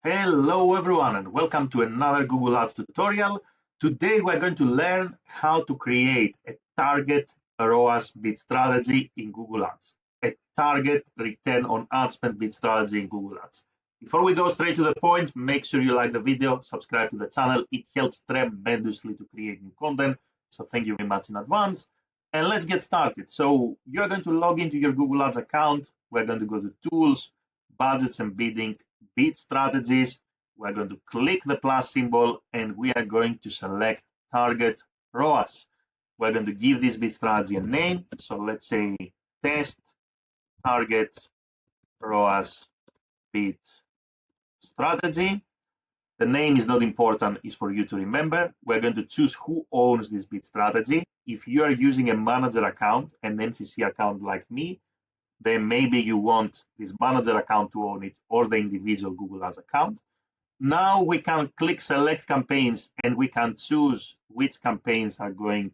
Hello everyone and welcome to another Google Ads tutorial. Today we're going to learn how to create a target ROAS bid strategy in Google Ads, a target return on ad spend bid strategy in Google Ads. Before we go straight to the point, make sure you like the video, subscribe to the channel. It helps tremendously to create new content. So thank you very much in advance. And let's get started. So you're going to log into your Google Ads account. We're going to go to Tools, Budgets and Bidding, Bid Strategies. We're going to click the plus symbol and we are going to select Target ROAS. We're going to give this bid strategy a name. So let's say Test Target ROAS Bid Strategy. The name is not important, it's for you to remember. We're going to choose who owns this bid strategy. If you are using a manager account, an MCC account like me, then maybe you want this manager account to own it or the individual Google Ads account. Now we can click select campaigns and we can choose which campaigns are going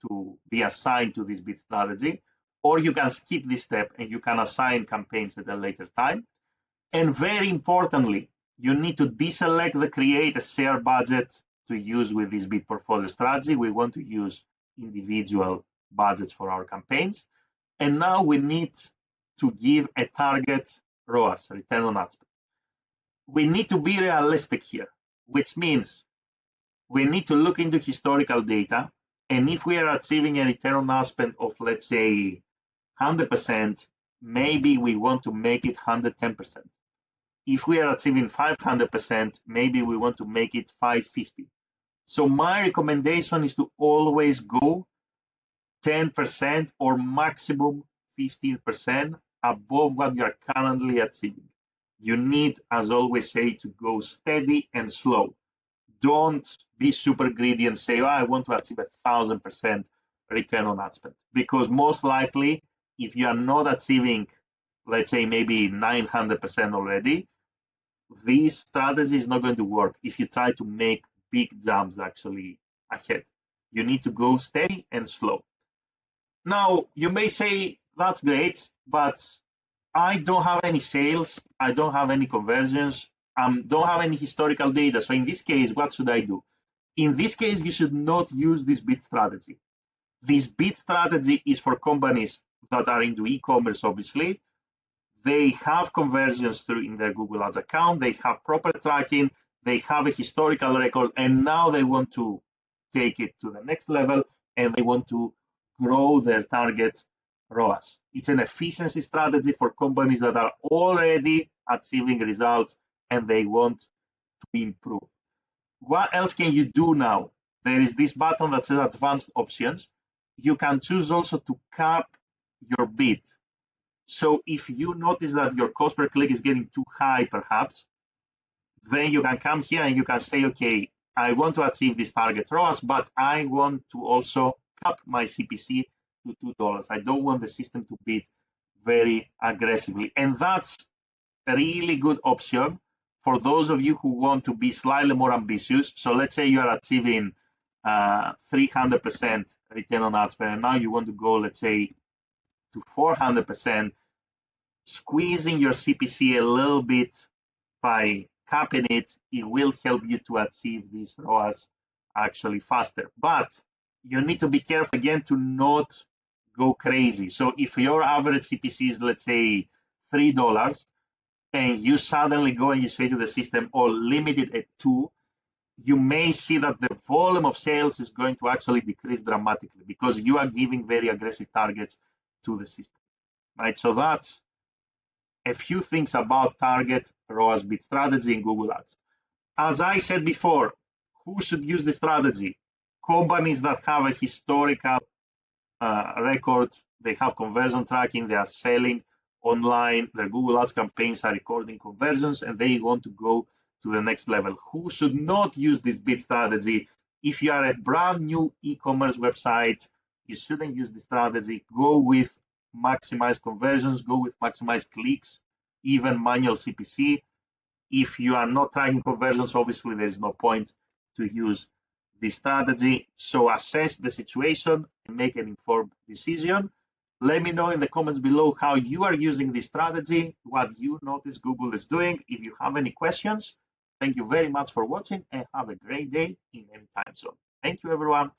to be assigned to this bid strategy, or you can skip this step and you can assign campaigns at a later time. And very importantly, you need to deselect the create a share budget to use with this bid portfolio strategy. We want to use individual budgets for our campaigns. And now we need to give a target ROAS, return on ad spend. We need to be realistic here, which means we need to look into historical data. And if we are achieving a return on ad spend of, let's say, 100%, maybe we want to make it 110%. If we are achieving 500%, maybe we want to make it 550. So my recommendation is to always go 10% or maximum 15% above what you are currently achieving. You need, as always say, to go steady and slow. Don't be super greedy and say, oh, I want to achieve 1,000% return on ad spend. Because most likely, if you are not achieving, let's say, maybe 900% already, this strategy is not going to work if you try to make big jumps actually ahead. You need to go steady and slow. Now, you may say, that's great, but I don't have any sales, I don't have any conversions, don't have any historical data. So in this case, what should I do? In this case, you should not use this bid strategy. This bid strategy is for companies that are into e-commerce, obviously. They have conversions through in their Google Ads account, they have proper tracking, they have a historical record, and now they want to take it to the next level and they want to grow their target ROAS. It's an efficiency strategy for companies that are already achieving results and they want to improve. What else can you do now? There is this button that says advanced options. You can choose also to cap your bid. So if you notice that your cost per click is getting too high, perhaps, then you can come here and you can say, okay, I want to achieve this target ROAS, but I want to also cap my CPC to $2. I don't want the system to bid very aggressively. And that's a really good option for those of you who want to be slightly more ambitious. So let's say you are achieving 300% return on ad spend, and now you want to go, let's say, to 400%, squeezing your CPC a little bit by capping it, it will help you to achieve these ROAS actually faster. But you need to be careful again to not go crazy. So if your average CPC is, let's say, $3, and you suddenly go and you say to the system, oh, limit it at 2, you may see that the volume of sales is going to actually decrease dramatically because you are giving very aggressive targets to the system, right? So that's a few things about target ROAS bid strategy in Google Ads. As I said before, who should use the strategy? Companies that have a historical record, they have conversion tracking, they are selling online, their Google Ads campaigns are recording conversions, and they want to go to the next level. Who should not use this bid strategy? If you are a brand new e-commerce website, you shouldn't use the strategy. Go with maximize conversions, go with maximize clicks, even manual CPC. If you are not tracking conversions, obviously there is no point to use this strategy. So assess the situation and make an informed decision. Let me know in the comments below how you are using this strategy, what you notice Google is doing. If you have any questions, thank you very much for watching and have a great day in any time zone. Thank you, everyone.